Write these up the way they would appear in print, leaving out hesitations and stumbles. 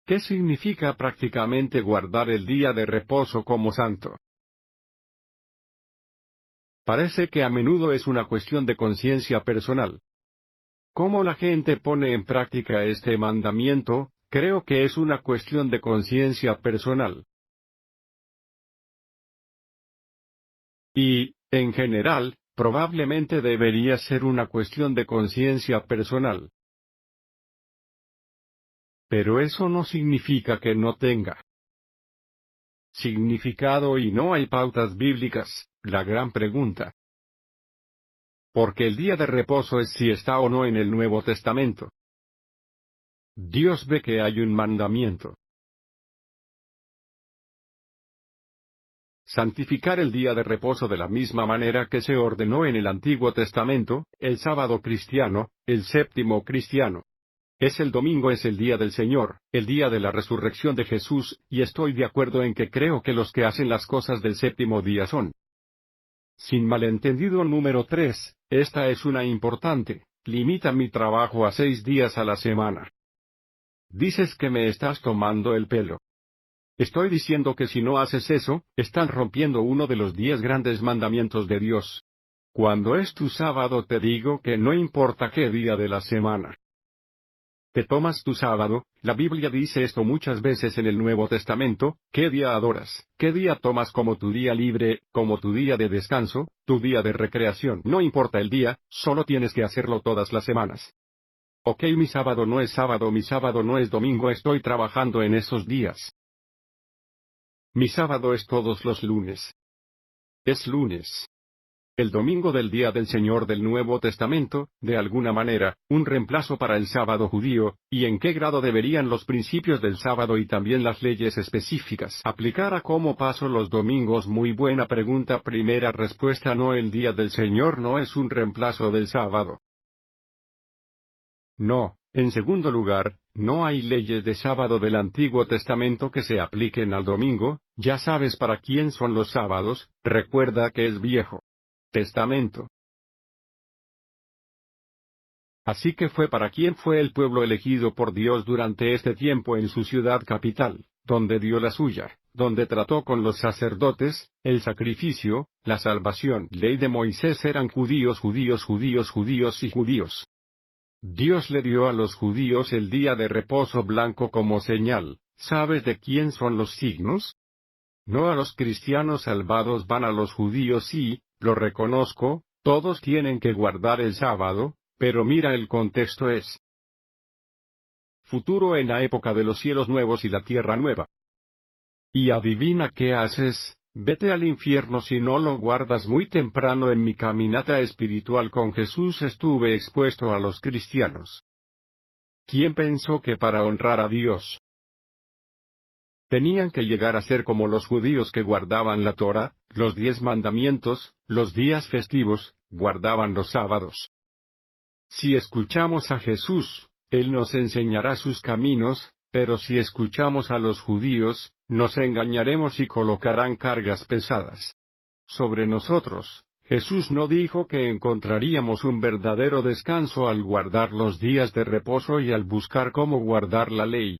¿Qué significa prácticamente guardar el día de reposo como santo? Parece que a menudo es una cuestión de conciencia personal. ¿Cómo la gente pone en práctica este mandamiento? Creo que es una cuestión de conciencia personal. Y, en general, probablemente debería ser una cuestión de conciencia personal. Pero eso no significa que no tenga significado y no hay pautas bíblicas, la gran pregunta. Porque el día de reposo es si está o no en el Nuevo Testamento. Dios ve que hay un mandamiento. Santificar el día de reposo de la misma manera que se ordenó en el Antiguo Testamento, el sábado cristiano, el séptimo cristiano. El domingo es el día del Señor, el día de la resurrección de Jesús, y estoy de acuerdo en que creo que los que hacen las cosas del séptimo día son. Sin malentendido número 3, esta es una importante, limita mi trabajo a 6 días a la semana. Dices que me estás tomando el pelo. Estoy diciendo que si no haces eso, están rompiendo uno de los 10 grandes mandamientos de Dios. Cuando es tu sábado te digo que no importa qué día de la semana. Te tomas tu sábado, la Biblia dice esto muchas veces en el Nuevo Testamento, ¿qué día adoras? ¿Qué día tomas como tu día libre, como tu día de descanso, tu día de recreación? No importa el día, solo tienes que hacerlo todas las semanas. Ok, mi sábado no es domingo, estoy trabajando en esos días. Mi sábado es todos los lunes. Es lunes. El domingo del día del Señor del Nuevo Testamento, de alguna manera, un reemplazo para el sábado judío, y en qué grado deberían los principios del sábado y también las leyes específicas aplicar a cómo paso los domingos. Muy buena pregunta. Primera respuesta: no, el día del Señor no es un reemplazo del sábado. No. En segundo lugar, no hay leyes de sábado del Antiguo Testamento que se apliquen al domingo. Ya sabes para quién son los sábados, recuerda que es Viejo Testamento. Así que fue para quién fue el pueblo elegido por Dios durante este tiempo en su ciudad capital, donde dio la suya, donde trató con los sacerdotes, el sacrificio, la salvación. Ley de Moisés eran judíos y judíos. Dios le dio a los judíos el día de reposo blanco como señal. ¿Sabes de quién son los signos? No a los cristianos salvados, van a los judíos y, lo reconozco, todos tienen que guardar el sábado, pero mira, el contexto es futuro, en la época de los cielos nuevos y la tierra nueva. Y adivina qué haces, vete al infierno si no lo guardas. Muy temprano en mi caminata espiritual con Jesús estuve expuesto a los cristianos. ¿Quién pensó que para honrar a Dios tenían que llegar a ser como los judíos que guardaban la Torá, los 10 mandamientos, los días festivos, guardaban los sábados? Si escuchamos a Jesús, Él nos enseñará sus caminos, pero si escuchamos a los judíos, nos engañaremos y colocarán cargas pesadas sobre nosotros. Jesús no dijo que encontraríamos un verdadero descanso al guardar los días de reposo y al buscar cómo guardar la ley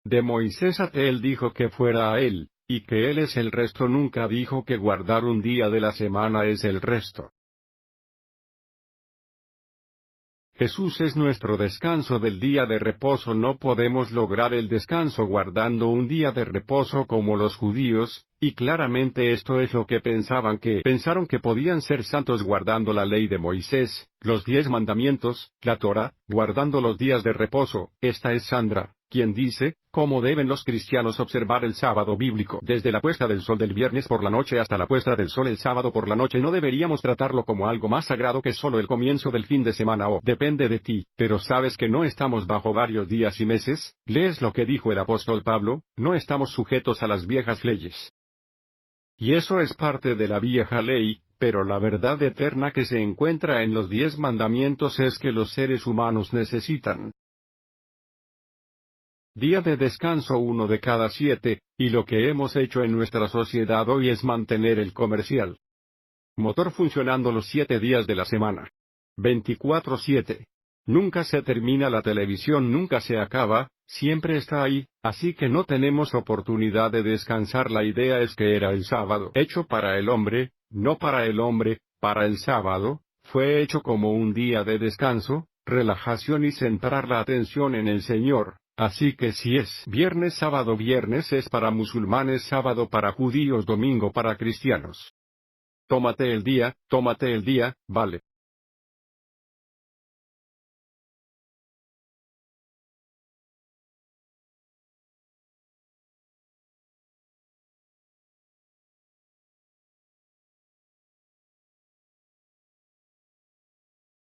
de Moisés. Él dijo que fuera a Él, y que Él es el resto. Nunca dijo que guardar un día de la semana es el resto. Jesús es nuestro descanso del día de reposo. No podemos lograr el descanso guardando un día de reposo como los judíos, y claramente esto es lo que pensaron que podían ser santos guardando la ley de Moisés, los 10 mandamientos, la Torá, guardando los días de reposo. Esta es Sandra, quien dice, ¿cómo deben los cristianos observar el sábado bíblico? Desde la puesta del sol del viernes por la noche hasta la puesta del sol el sábado por la noche. ¿No deberíamos tratarlo como algo más sagrado que solo el comienzo del fin de semana? O depende de ti, pero sabes que no estamos bajo varios días y meses. ¿Lees lo que dijo el apóstol Pablo? No estamos sujetos a las viejas leyes. Y eso es parte de la vieja ley, pero la verdad eterna que se encuentra en los 10 mandamientos es que los seres humanos necesitan día de descanso 1 de cada 7, y lo que hemos hecho en nuestra sociedad hoy es mantener el comercial motor funcionando los 7 días de la semana. 24/7. Nunca se termina, la televisión nunca se acaba, Siempre está ahí, así que no tenemos oportunidad de descansar. La idea es que era el sábado hecho para el hombre, no para el hombre, para el sábado, fue hecho como un día de descanso, relajación y centrar la atención en el Señor. Así que si es viernes es para musulmanes, sábado para judíos, domingo para cristianos. Tómate el día, vale.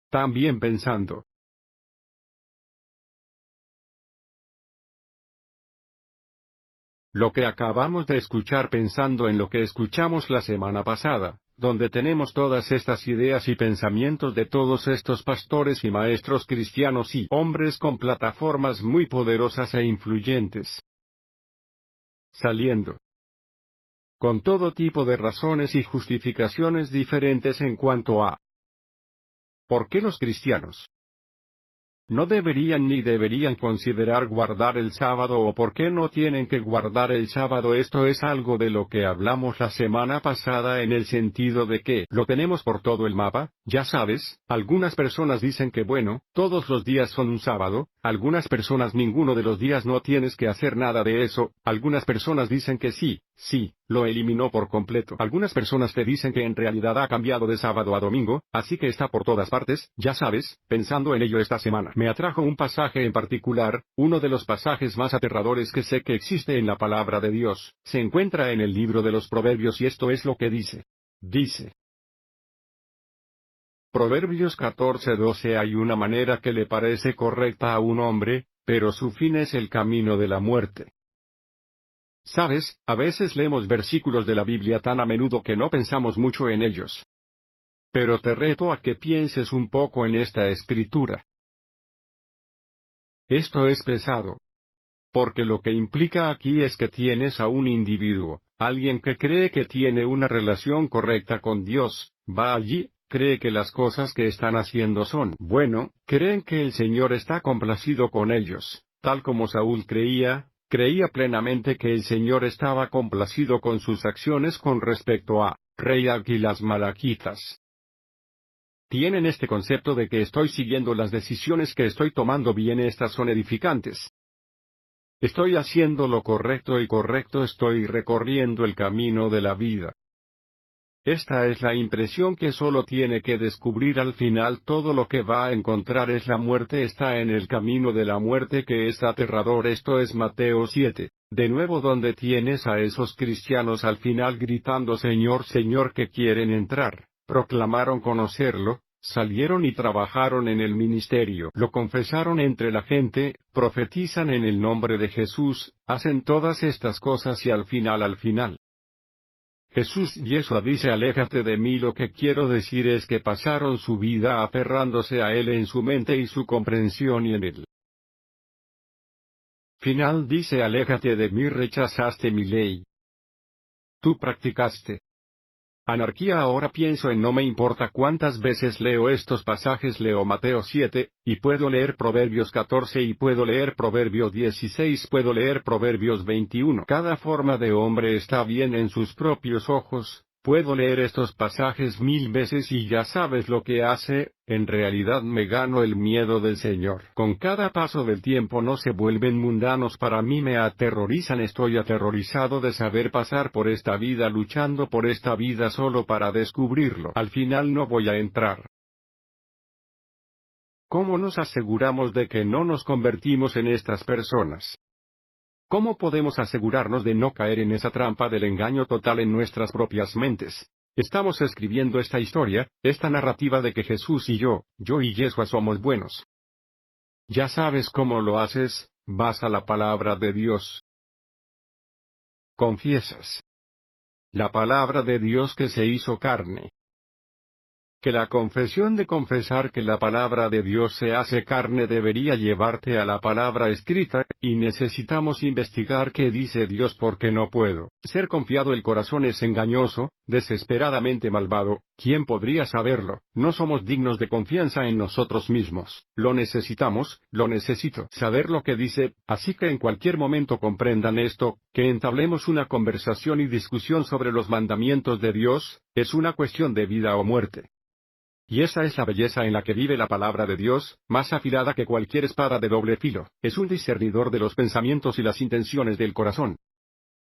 También pensando. Lo que acabamos de escuchar pensando en lo que escuchamos la semana pasada, donde tenemos todas estas ideas y pensamientos de todos estos pastores y maestros cristianos y hombres con plataformas muy poderosas e influyentes. Saliendo con todo tipo de razones y justificaciones diferentes en cuanto a ¿por qué los cristianos no deberían ni deberían considerar guardar el sábado o por qué no tienen que guardar el sábado? Esto es algo de lo que hablamos la semana pasada en el sentido de que lo tenemos por todo el mapa, ya sabes, algunas personas dicen que bueno, todos los días son un sábado, algunas personas ninguno de los días no tienes que hacer nada de eso, algunas personas dicen que sí, lo eliminó por completo. Algunas personas te dicen que en realidad ha cambiado de sábado a domingo, así que está por todas partes, ya sabes, pensando en ello esta semana. Me atrajo un pasaje en particular, uno de los pasajes más aterradores que sé que existe en la palabra de Dios, se encuentra en el libro de los Proverbios y esto es lo que dice. Dice. Proverbios 14:12 Hay una manera que le parece correcta a un hombre, pero su fin es el camino de la muerte. Sabes, a veces leemos versículos de la Biblia tan a menudo que no pensamos mucho en ellos. Pero te reto a que pienses un poco en esta escritura. Esto es pesado. Porque lo que implica aquí es que tienes a un individuo, alguien que cree que tiene una relación correcta con Dios, va allí, cree que las cosas que están haciendo son bueno, creen que el Señor está complacido con ellos, tal como Saúl creía plenamente que el Señor estaba complacido con sus acciones con respecto a Rey Ag y las Malaquitas. Tienen este concepto de que estoy siguiendo las decisiones que estoy tomando bien, estas son edificantes. Estoy haciendo lo correcto y correcto, estoy recorriendo el camino de la vida. Esta es la impresión que solo tiene que descubrir al final. Todo lo que va a encontrar es la muerte, está en el camino de la muerte que es aterrador. Esto es Mateo 7, de nuevo donde tienes a esos cristianos al final gritando Señor, Señor, que quieren entrar, proclamaron conocerlo, salieron y trabajaron en el ministerio, lo confesaron entre la gente, profetizan en el nombre de Jesús, hacen todas estas cosas y al final. Jesús Yeshua dice aléjate de mí. Lo que quiero decir es que pasaron su vida aferrándose a Él en su mente y su comprensión y en Él. Final dice aléjate de mí, rechazaste mi ley. Tú practicaste anarquía. Ahora pienso en no me importa cuántas veces leo estos pasajes, leo Mateo 7, y puedo leer Proverbios 14 y puedo leer Proverbios 16, puedo leer Proverbios 21. Cada forma de hombre está bien en sus propios ojos. Puedo leer estos pasajes 1000 veces y ya sabes lo que hace, en realidad me gano el miedo del Señor. Con cada paso del tiempo no se vuelven mundanos, para mí me aterrorizan. Estoy aterrorizado de saber pasar por esta vida luchando por esta vida solo para descubrirlo. Al final no voy a entrar. ¿Cómo nos aseguramos de que no nos convertimos en estas personas? ¿Cómo podemos asegurarnos de no caer en esa trampa del engaño total en nuestras propias mentes? Estamos escribiendo esta historia, esta narrativa de que Jesús y yo y Yeshua somos buenos. Ya sabes cómo lo haces, vas a la palabra de Dios. Confiesas la palabra de Dios que se hizo carne. Que la confesión de confesar que la palabra de Dios se hace carne debería llevarte a la palabra escrita, y necesitamos investigar qué dice Dios porque no puedo ser confiado. El corazón es engañoso, desesperadamente malvado. ¿Quién podría saberlo? No somos dignos de confianza en nosotros mismos. Lo necesito saber lo que dice, así que en cualquier momento comprendan esto, que entablemos una conversación y discusión sobre los mandamientos de Dios, es una cuestión de vida o muerte. Y esa es la belleza en la que vive la palabra de Dios, más afilada que cualquier espada de doble filo. Es un discernidor de los pensamientos y las intenciones del corazón.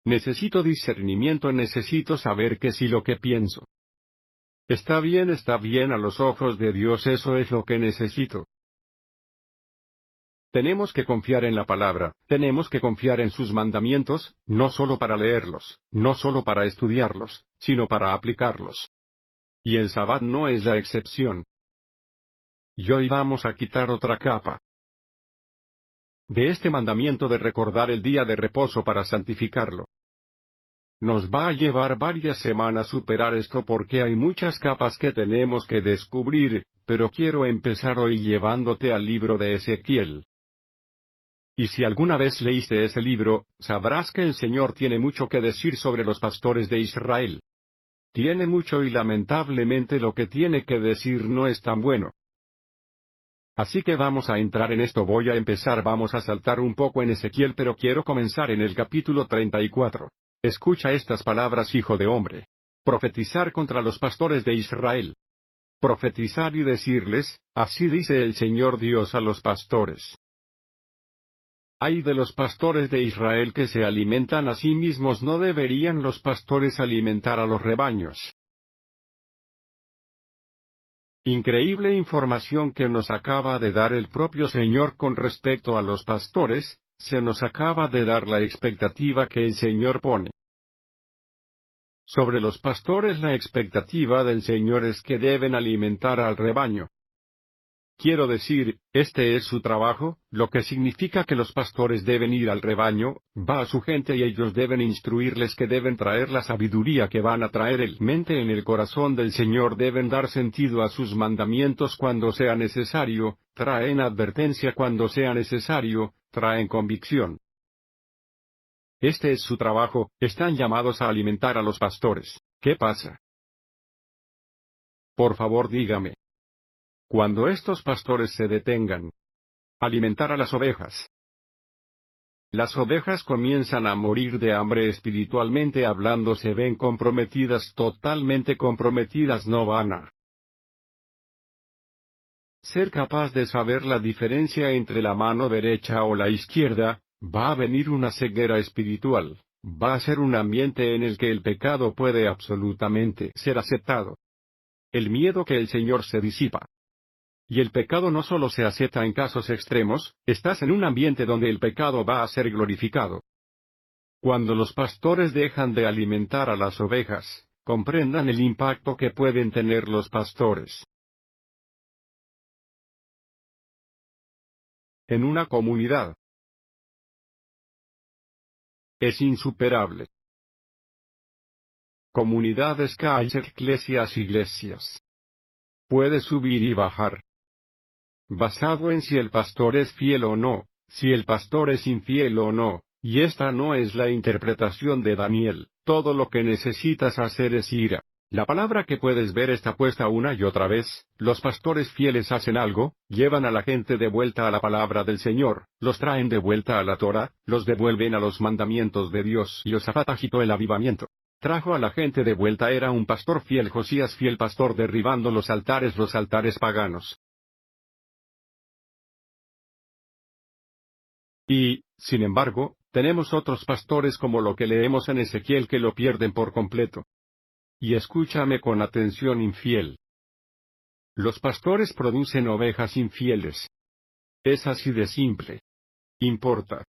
Necesito discernimiento, necesito saber que si lo que pienso está bien a los ojos de Dios, eso es lo que necesito. Tenemos que confiar en la palabra, tenemos que confiar en sus mandamientos, no solo para leerlos, no solo para estudiarlos, sino para aplicarlos. Y el Sabbat no es la excepción. Y hoy vamos a quitar otra capa de este mandamiento de recordar el día de reposo para santificarlo. Nos va a llevar varias semanas superar esto porque hay muchas capas que tenemos que descubrir, pero quiero empezar hoy llevándote al libro de Ezequiel. Y si alguna vez leíste ese libro, sabrás que el Señor tiene mucho que decir sobre los pastores de Israel. Tiene mucho y lamentablemente lo que tiene que decir no es tan bueno. Así que vamos a entrar en esto. Vamos a saltar un poco en Ezequiel, pero quiero comenzar en el capítulo 34. Escucha estas palabras, hijo de hombre. Profetizar contra los pastores de Israel. Profetizar y decirles, así dice el Señor Dios a los pastores. Ay de los pastores de Israel que se alimentan a sí mismos. ¿No deberían los pastores alimentar a los rebaños? Increíble información que nos acaba de dar el propio Señor con respecto a los pastores. Se nos acaba de dar la expectativa que el Señor pone sobre los pastores. La expectativa del Señor es que deben alimentar al rebaño. Quiero decir, este es su trabajo, lo que significa que los pastores deben ir al rebaño, va a su gente y ellos deben instruirles, que deben traer la sabiduría que van a traer el mente en el corazón del Señor, deben dar sentido a sus mandamientos cuando sea necesario, traen advertencia cuando sea necesario, traen convicción. Este es su trabajo, están llamados a alimentar a los pastores. ¿Qué pasa? Por favor, dígame. Cuando estos pastores se detengan, alimentar a las ovejas, las ovejas comienzan a morir de hambre espiritualmente hablando, se ven comprometidas, totalmente comprometidas, no van a ser capaz de saber la diferencia entre la mano derecha o la izquierda, va a venir una ceguera espiritual, va a ser un ambiente en el que el pecado puede absolutamente ser aceptado. El miedo que el Señor se disipa. Y el pecado no solo se acepta en casos extremos, estás en un ambiente donde el pecado va a ser glorificado. Cuando los pastores dejan de alimentar a las ovejas, comprendan el impacto que pueden tener los pastores en una comunidad. Es insuperable. Comunidades, calles, iglesias. Puede subir y bajar. Basado en si el pastor es fiel o no, si el pastor es infiel o no, y esta no es la interpretación de Daniel. Todo lo que necesitas hacer es ir a la palabra que puedes ver está puesta una y otra vez. Los pastores fieles hacen algo, llevan a la gente de vuelta a la palabra del Señor, los traen de vuelta a la Torá, los devuelven a los mandamientos de Dios. Josafat agitó el avivamiento. Trajo a la gente de vuelta, era un pastor fiel. Josías, fiel pastor, derribando los altares paganos. Y, sin embargo, tenemos otros pastores como lo que leemos en Ezequiel que lo pierden por completo. Y escúchame con atención, infiel. Los pastores producen ovejas infieles. Es así de simple. Importa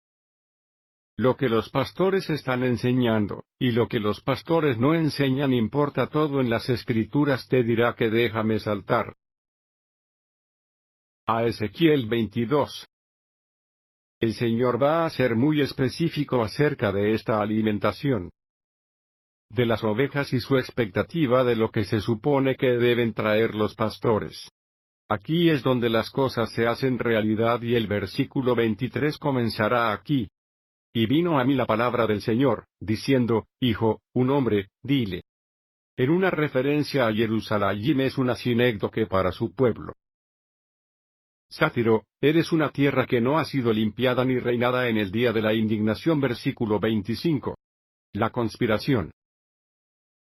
lo que los pastores están enseñando, y lo que los pastores no enseñan. Importa todo. En las Escrituras te dirá que déjame saltar a Ezequiel 22. El Señor va a ser muy específico acerca de esta alimentación. de las ovejas y su expectativa de lo que se supone que deben traer los pastores. Aquí es donde las cosas se hacen realidad y el versículo 23 comenzará aquí. Y vino a mí la palabra del Señor, diciendo, Hijo, un hombre, dile. En una referencia a Jerusalén es una sinécdoque para su pueblo. Sátiro, eres una tierra que no ha sido limpiada ni reinada en el día de la indignación. Versículo 25. La conspiración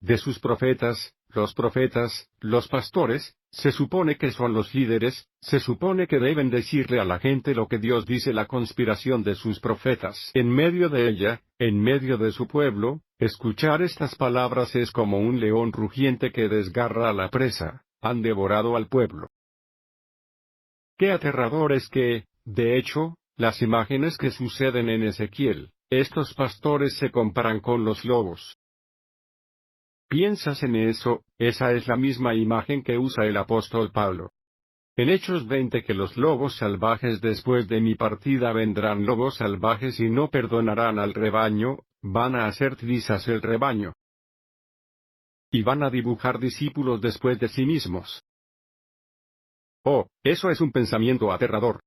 de sus profetas, los pastores, se supone que son los líderes, se supone que deben decirle a la gente lo que Dios dice. La conspiración de sus profetas en medio de ella, en medio de su pueblo, escuchar estas palabras es como un león rugiente que desgarra a la presa, han devorado al pueblo. Qué aterrador es que, de hecho, las imágenes que suceden en Ezequiel, estos pastores se comparan con los lobos. ¿Piensas en eso? Esa es la misma imagen que usa el apóstol Pablo. En Hechos 20 que los lobos salvajes después de mi partida vendrán lobos salvajes y no perdonarán al rebaño, van a hacer trizas el rebaño. Y van a dibujar discípulos después de sí mismos. Oh, eso es un pensamiento aterrador.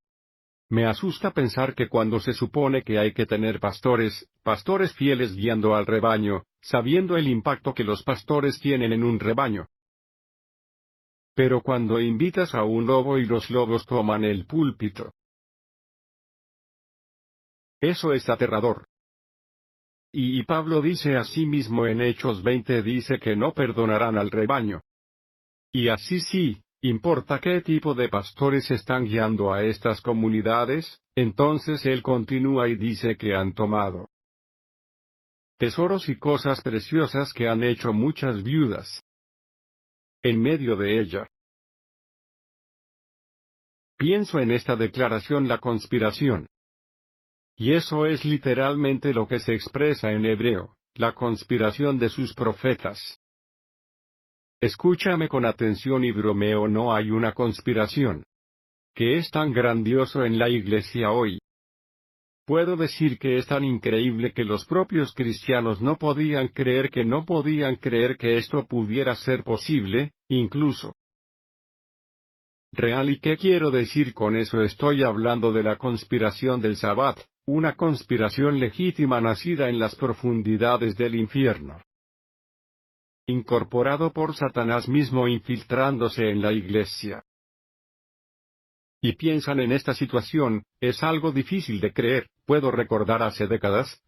Me asusta pensar que cuando se supone que hay que tener pastores fieles guiando al rebaño, sabiendo el impacto que los pastores tienen en un rebaño. Pero cuando invitas a un lobo y los lobos toman el púlpito. Eso es aterrador. Y Pablo dice así mismo en Hechos 20 dice que no perdonarán al rebaño. Y así sí. ¿Importa qué tipo de pastores están guiando a estas comunidades? Entonces él continúa y dice que han tomado tesoros y cosas preciosas que han hecho muchas viudas. En medio de ella. Pienso en esta declaración la conspiración. Y eso es literalmente lo que se expresa en hebreo, la conspiración de sus profetas. Escúchame con atención y bromeo, no hay una conspiración que es tan grandioso en la iglesia hoy. Puedo decir que es tan increíble que los propios cristianos no podían creer que esto pudiera ser posible, incluso real. ¿Y qué quiero decir con eso? Estoy hablando de la conspiración del Sabbat, una conspiración legítima nacida en las profundidades del infierno. Incorporado por Satanás mismo infiltrándose en la iglesia. Y piensan en esta situación, es algo difícil de creer. Puedo recordar hace décadas,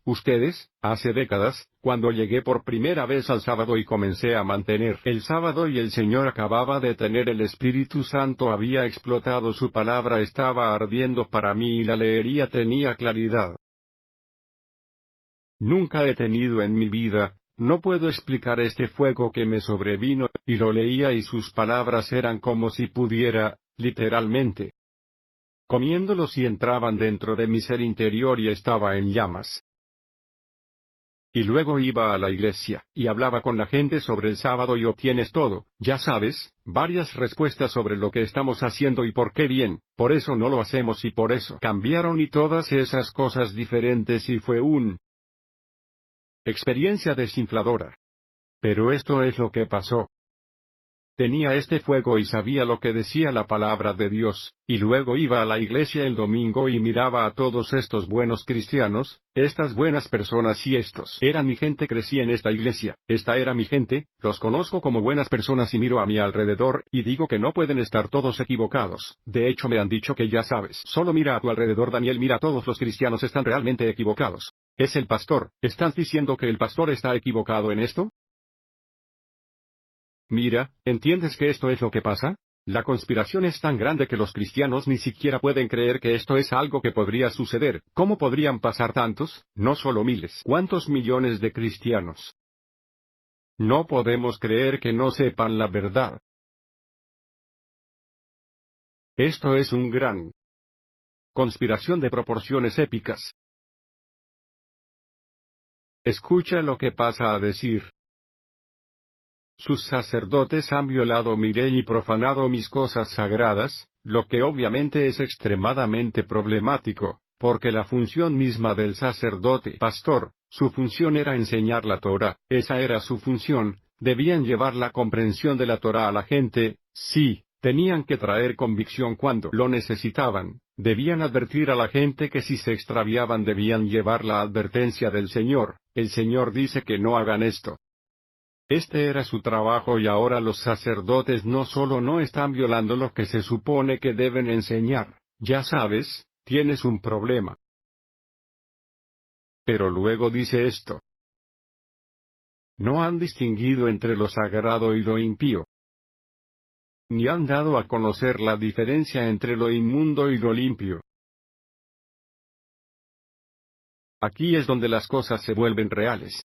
cuando llegué por primera vez al sábado y comencé a mantener el sábado y el Señor acababa de tener el Espíritu Santo había explotado, su palabra estaba ardiendo para mí y la leería tenía claridad. Nunca he tenido en mi vida, no puedo explicar este fuego que me sobrevino, y lo leía y sus palabras eran como si pudiera, literalmente, comiéndolos y entraban dentro de mi ser interior y estaba en llamas. Y luego iba a la iglesia, y hablaba con la gente sobre el sábado y obtienes todo, ya sabes, varias respuestas sobre lo que estamos haciendo y por qué bien, por eso no lo hacemos y por eso cambiaron y todas esas cosas diferentes y fue una experiencia desinfladora. Pero esto es lo que pasó. Tenía este fuego y sabía lo que decía la palabra de Dios, y luego iba a la iglesia el domingo y miraba a todos estos buenos cristianos, estas buenas personas y estos eran mi gente, crecí en esta iglesia, esta era mi gente, los conozco como buenas personas y miro a mi alrededor, y digo que no pueden estar todos equivocados, de hecho me han dicho que ya sabes, solo mira a tu alrededor Daniel, mira todos los cristianos están realmente equivocados. Es el pastor, ¿estás diciendo que el pastor está equivocado en esto? Mira, ¿entiendes que esto es lo que pasa? La conspiración es tan grande que los cristianos ni siquiera pueden creer que esto es algo que podría suceder. ¿Cómo podrían pasar tantos, no solo miles, cuántos millones de cristianos? No podemos creer que no sepan la verdad. Esto es un gran conspiración de proporciones épicas. Escucha lo que pasa a decir. Sus sacerdotes han violado mi ley y profanado mis cosas sagradas, lo que obviamente es extremadamente problemático, porque la función misma del sacerdote pastor, su función era enseñar la Torá, esa era su función, debían llevar la comprensión de la Torá a la gente, sí, tenían que traer convicción cuando lo necesitaban, debían advertir a la gente que si se extraviaban debían llevar la advertencia del Señor, el Señor dice que no hagan esto. Este era su trabajo y ahora los sacerdotes no solo no están violando lo que se supone que deben enseñar, ya sabes, tienes un problema. Pero luego dice esto. No han distinguido entre lo sagrado y lo impío. Ni han dado a conocer la diferencia entre lo inmundo y lo limpio. Aquí es donde las cosas se vuelven reales.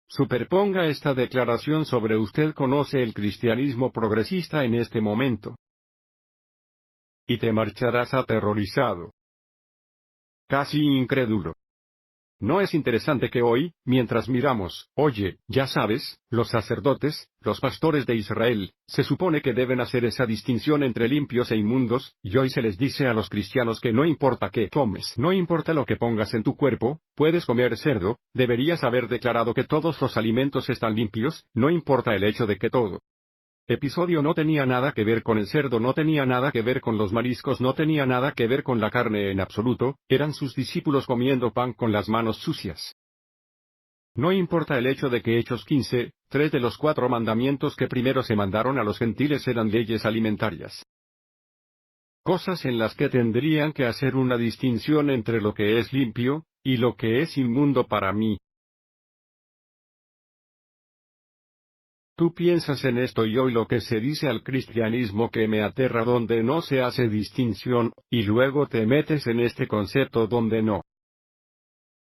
Superponga esta declaración sobre usted conoce el cristianismo progresista en este momento. Y te marcharás aterrorizado. Casi incrédulo. ¿No es interesante que hoy, mientras miramos, oye, ya sabes, los sacerdotes, los pastores de Israel, se supone que deben hacer esa distinción entre limpios e inmundos, y hoy se les dice a los cristianos que no importa qué comes, no importa lo que pongas en tu cuerpo, puedes comer cerdo, deberías haber declarado que todos los alimentos están limpios, no importa el hecho de que todo. Episodio no tenía nada que ver con el cerdo, no tenía nada que ver con los mariscos, no tenía nada que ver con la carne en absoluto, eran sus discípulos comiendo pan con las manos sucias. No importa el hecho de que Hechos 15, 3 de los 4 mandamientos que primero se mandaron a los gentiles eran leyes alimentarias. Cosas en las que tendrían que hacer una distinción entre lo que es limpio, y lo que es inmundo para mí. Tú piensas en esto y hoy lo que se dice al cristianismo que me aterra donde no se hace distinción, y luego te metes en este concepto donde no.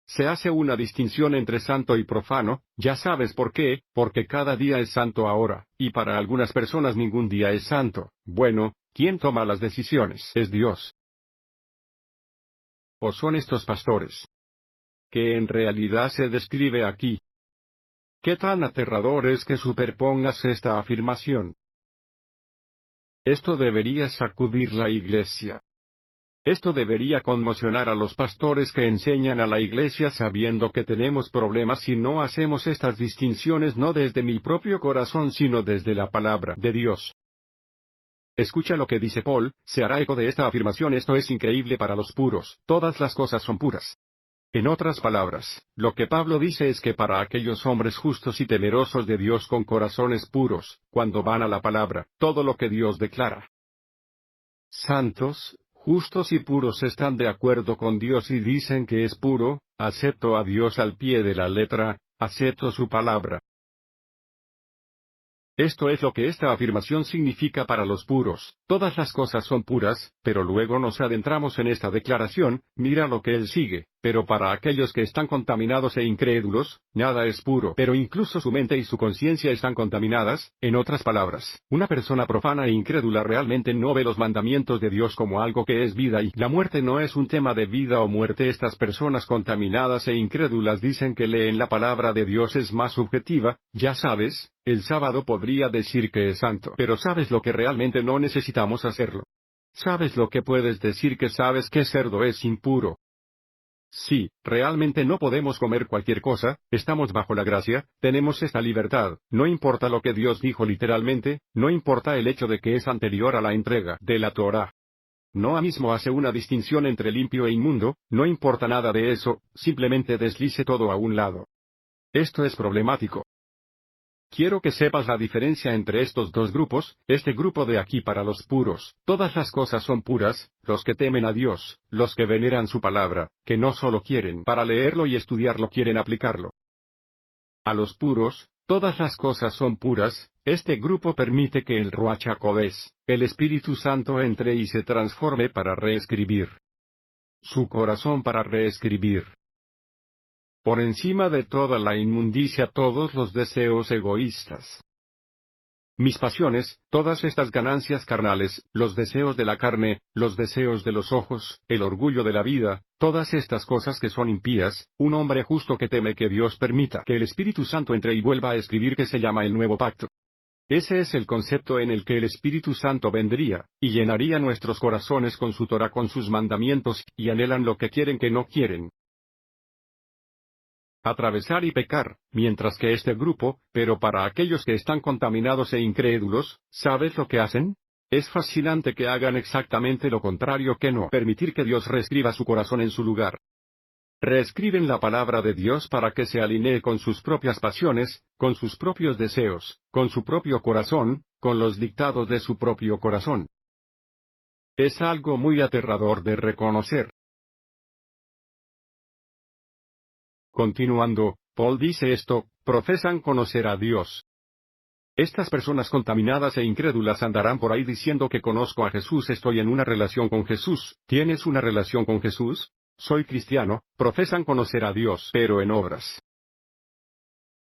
Se hace una distinción entre santo y profano, ya sabes por qué, porque cada día es santo ahora, y para algunas personas ningún día es santo. Bueno, ¿quién toma las decisiones? Es Dios. ¿O son estos pastores? Que en realidad se describe aquí. ¿Qué tan aterrador es que superpongas esta afirmación? Esto debería sacudir la iglesia. Esto debería conmocionar a los pastores que enseñan a la iglesia sabiendo que tenemos problemas si no hacemos estas distinciones no desde mi propio corazón sino desde la palabra de Dios. Escucha lo que dice Paul, se hará eco de esta afirmación, esto es increíble para los puros, todas las cosas son puras. En otras palabras, lo que Pablo dice es que para aquellos hombres justos y temerosos de Dios con corazones puros, cuando van a la palabra, todo lo que Dios declara. Santos, justos y puros están de acuerdo con Dios y dicen que es puro, acepto a Dios al pie de la letra, acepto su palabra. Esto es lo que esta afirmación significa para los puros. Todas las cosas son puras, pero luego nos adentramos en esta declaración, mira lo que él sigue. Pero para aquellos que están contaminados e incrédulos, nada es puro. Pero incluso su mente y su conciencia están contaminadas, en otras palabras, una persona profana e incrédula realmente no ve los mandamientos de Dios como algo que es vida y la muerte no es un tema de vida o muerte. Estas personas contaminadas e incrédulas dicen que leen la palabra de Dios es más subjetiva, ya sabes, el sábado podría decir que es santo. Pero ¿sabes lo que realmente no necesitamos hacerlo? ¿Sabes lo que puedes decir que sabes que cerdo es impuro? Sí, realmente no podemos comer cualquier cosa, estamos bajo la gracia, tenemos esta libertad, no importa lo que Dios dijo literalmente, no importa el hecho de que es anterior a la entrega de la Torá. Noah mismo hace una distinción entre limpio e inmundo, no importa nada de eso, simplemente deslice todo a un lado. Esto es problemático. Quiero que sepas la diferencia entre estos dos grupos, este grupo de aquí para los puros, todas las cosas son puras, los que temen a Dios, los que veneran su palabra, que no solo quieren para leerlo y estudiarlo quieren aplicarlo. A los puros, todas las cosas son puras, este grupo permite que el Ruach HaKodesh, el Espíritu Santo entre y se transforme para reescribir su corazón para reescribir. Por encima de toda la inmundicia todos los deseos egoístas. Mis pasiones, todas estas ganancias carnales, los deseos de la carne, los deseos de los ojos, el orgullo de la vida, todas estas cosas que son impías, un hombre justo que teme que Dios permita que el Espíritu Santo entre y vuelva a escribir que se llama el nuevo pacto. Ese es el concepto en el que el Espíritu Santo vendría, y llenaría nuestros corazones con su Torah, con sus mandamientos, y anhelan lo que quieren que no quieren. Atravesar y pecar, mientras que este grupo, pero para aquellos que están contaminados e incrédulos, ¿sabes lo que hacen? Es fascinante que hagan exactamente lo contrario, que no permitir que Dios reescriba su corazón en su lugar. Reescriben la palabra de Dios para que se alinee con sus propias pasiones, con sus propios deseos, con su propio corazón, con los dictados de su propio corazón. Es algo muy aterrador de reconocer. Continuando, Paul dice esto: profesan conocer a Dios. Estas personas contaminadas e incrédulas andarán por ahí diciendo que conozco a Jesús, estoy en una relación con Jesús. ¿Tienes una relación con Jesús? Soy cristiano. Profesan conocer a Dios, pero en obras.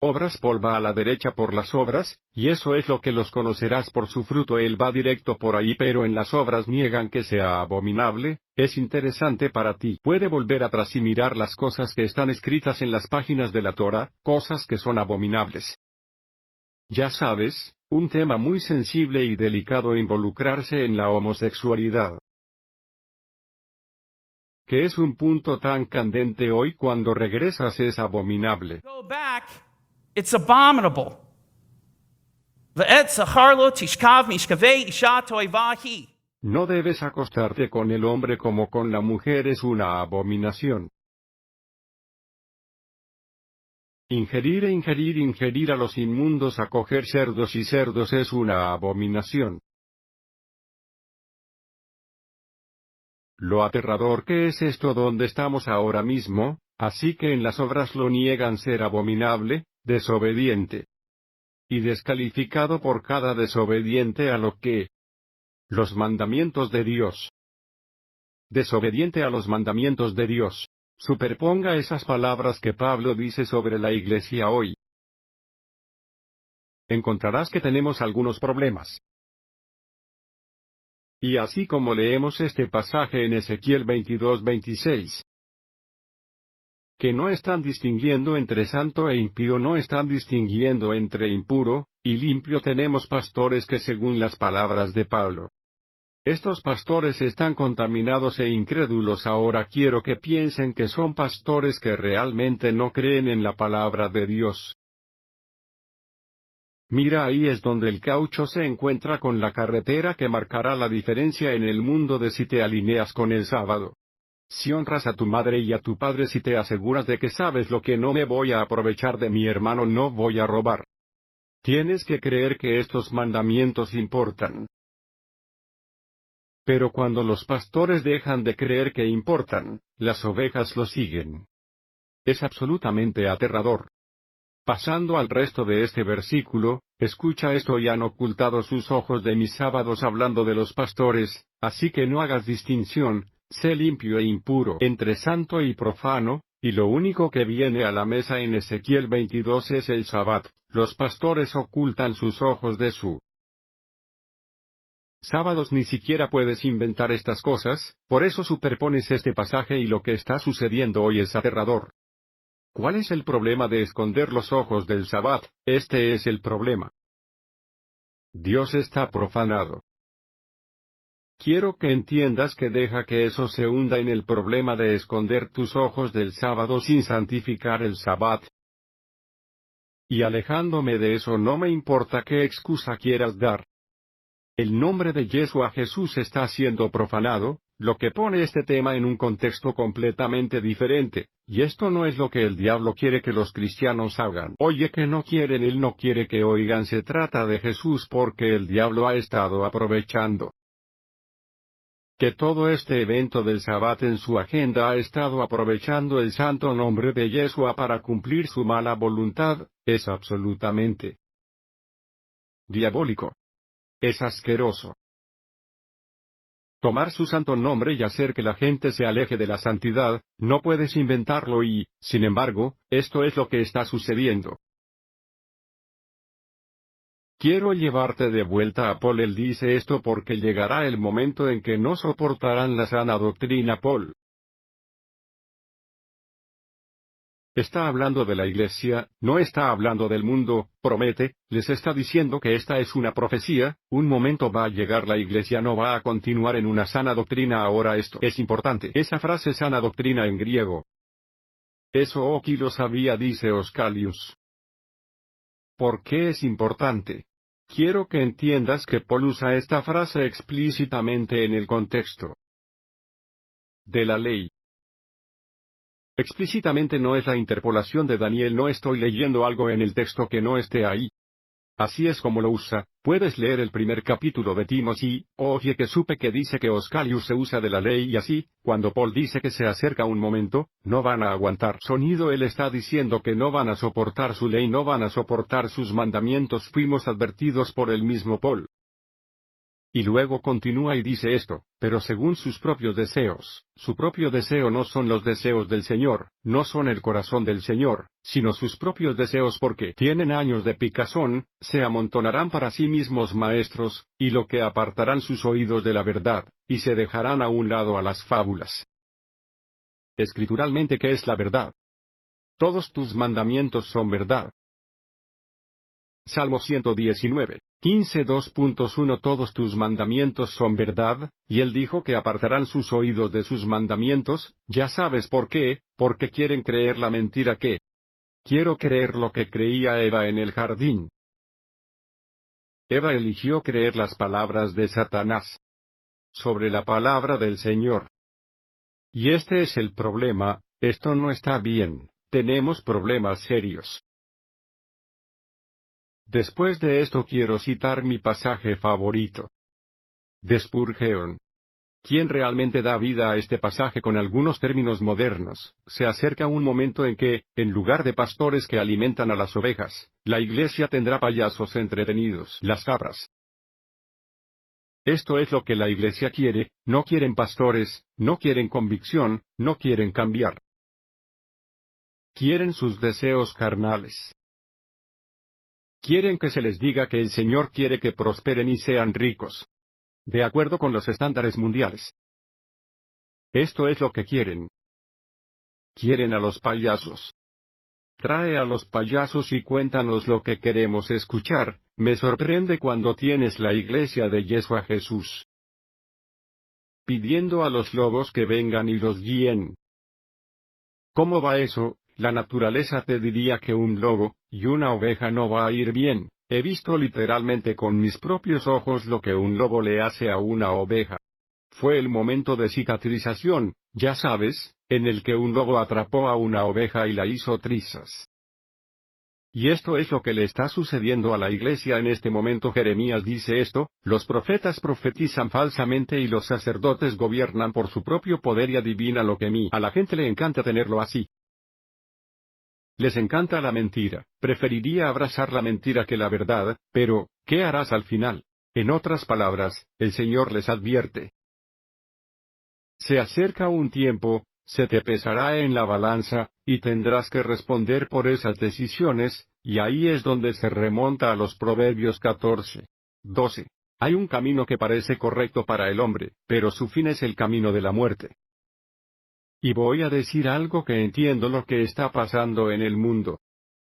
Obras. Paul va a la derecha por las obras, y eso es lo que los conocerás por su fruto. Él va directo por ahí, pero en las obras niegan que sea abominable. Es interesante para ti. Puede volver atrás y mirar las cosas que están escritas en las páginas de la Torah, cosas que son abominables. Ya sabes, un tema muy sensible y delicado: involucrarse en la homosexualidad. Que es un punto tan candente hoy. Cuando regresas es abominable. Go back, it's abominable. Ve'et zacharlo tishkav mishkavei isha toivahi. No debes acostarte con el hombre como con la mujer, es una abominación. Ingerir a los inmundos, a coger cerdos y cerdos, es una abominación. Lo aterrador que es esto donde estamos ahora mismo, así que en las obras lo niegan: ser abominable, desobediente. Y descalificado por cada desobediente a lo que los mandamientos de Dios. Desobediente a los mandamientos de Dios. Superponga esas palabras que Pablo dice sobre la iglesia hoy. Encontrarás que tenemos algunos problemas. Y así como leemos este pasaje en Ezequiel 22:26. Que no están distinguiendo entre santo e impío, no están distinguiendo entre impuro y limpio. Tenemos pastores que, según las palabras de Pablo, estos pastores están contaminados e incrédulos. Ahora quiero que piensen que son pastores que realmente no creen en la palabra de Dios. Mira, ahí es donde el caucho se encuentra con la carretera que marcará la diferencia en el mundo de si te alineas con el sábado. Si honras a tu madre y a tu padre, si te aseguras de que sabes lo que: no me voy a aprovechar de mi hermano, no voy a robar. Tienes que creer que estos mandamientos importan. Pero cuando los pastores dejan de creer que importan, las ovejas lo siguen. Es absolutamente aterrador. Pasando al resto de este versículo, escucha esto: y han ocultado sus ojos de mis sábados, hablando de los pastores, así que no hagas distinción, sé limpio e impuro entre santo y profano. Y lo único que viene a la mesa en Ezequiel 22 es el Sabbat. Los pastores ocultan sus ojos de su sábados. Ni siquiera puedes inventar estas cosas, por eso superpones este pasaje, y lo que está sucediendo hoy es aterrador. ¿Cuál es el problema de esconder los ojos del Sabbat? Este es el problema. Dios está profanado. Quiero que entiendas que deja que eso se hunda en el problema de esconder tus ojos del sábado sin santificar el Sabbat. Y alejándome de eso, no me importa qué excusa quieras dar. El nombre de Yeshua, Jesús, está siendo profanado, lo que pone este tema en un contexto completamente diferente, y esto no es lo que el diablo quiere que los cristianos hagan. Oye, que no quieren, él no quiere que oigan. Se trata de Jesús, porque el diablo ha estado aprovechando que todo este evento del Sabbat en su agenda, ha estado aprovechando el santo nombre de Yeshua para cumplir su mala voluntad. Es absolutamente diabólico. Es asqueroso. Tomar su santo nombre y hacer que la gente se aleje de la santidad, no puedes inventarlo y, sin embargo, esto es lo que está sucediendo. Quiero llevarte de vuelta a Paul. Él dice esto porque llegará el momento en que no soportarán la sana doctrina. Paul Está hablando de la iglesia, no está hablando del mundo, promete, les está diciendo que esta es una profecía, un momento va a llegar la iglesia no va a continuar en una sana doctrina ahora esto es importante. Esa frase sana doctrina en griego. Eso Oki lo sabía dice Oscalius. ¿Por qué es importante? Quiero que entiendas que Paul usa esta frase explícitamente en el contexto de la ley. Explícitamente no es la interpolación de Daniel, no estoy leyendo algo en el texto que no esté ahí. Así es como lo usa, puedes leer el primer capítulo de Timothy, oye que supe que dice que Oscalius se usa de la ley y así, cuando Paul dice que se acerca un momento, no van a aguantar sonido él está diciendo que no van a soportar su ley, no van a soportar sus mandamientos, fuimos advertidos por el mismo Paul. Y luego continúa y dice esto, pero según sus propios deseos, su propio deseo no son los deseos del Señor, no son el corazón del Señor, sino sus propios deseos porque tienen años de picazón, se amontonarán para sí mismos maestros, y lo que apartarán sus oídos de la verdad, y se dejarán a un lado a las fábulas. Escrituralmente, ¿qué es la verdad? Todos tus mandamientos son verdad. Salmo 119, 15 2.1 Todos tus mandamientos son verdad, y él dijo que apartarán sus oídos de sus mandamientos, ya sabes por qué, porque quieren creer la mentira que. Quiero creer lo que creía Eva en el jardín. Eva eligió creer las palabras de Satanás sobre la palabra del Señor. Y este es el problema, esto no está bien, tenemos problemas serios. Después de esto quiero citar mi pasaje favorito. De Spurgeon. Quien realmente da vida a este pasaje con algunos términos modernos, se acerca un momento en que, en lugar de pastores que alimentan a las ovejas, la iglesia tendrá payasos entretenidos, las cabras. Esto es lo que la iglesia quiere, no quieren pastores, no quieren convicción, no quieren cambiar. Quieren sus deseos carnales. Quieren que se les diga que el Señor quiere que prosperen y sean ricos. De acuerdo con los estándares mundiales. Esto es lo que quieren. Quieren a los payasos. Trae a los payasos y cuéntanos lo que queremos escuchar. Me sorprende cuando tienes la iglesia de Yeshua Jesús pidiendo a los lobos que vengan y los guíen. ¿Cómo va eso? La naturaleza te diría que un lobo y una oveja no va a ir bien. He visto literalmente con mis propios ojos lo que un lobo le hace a una oveja. Fue el momento de cicatrización, ya sabes, en el que un lobo atrapó a una oveja y la hizo trizas. Y esto es lo que le está sucediendo a la iglesia en este momento. Jeremías dice esto, los profetas profetizan falsamente y los sacerdotes gobiernan por su propio poder y adivina lo que a la gente le encanta tenerlo así. Les encanta la mentira, preferiría abrazar la mentira que la verdad, pero, ¿qué harás al final? En otras palabras, el Señor les advierte. Se acerca un tiempo, se te pesará en la balanza, y tendrás que responder por esas decisiones, y ahí es donde se remonta a los Proverbios 14:12. Hay un camino que parece correcto para el hombre, pero su fin es el camino de la muerte. Y voy a decir algo que entiendo lo que está pasando en el mundo.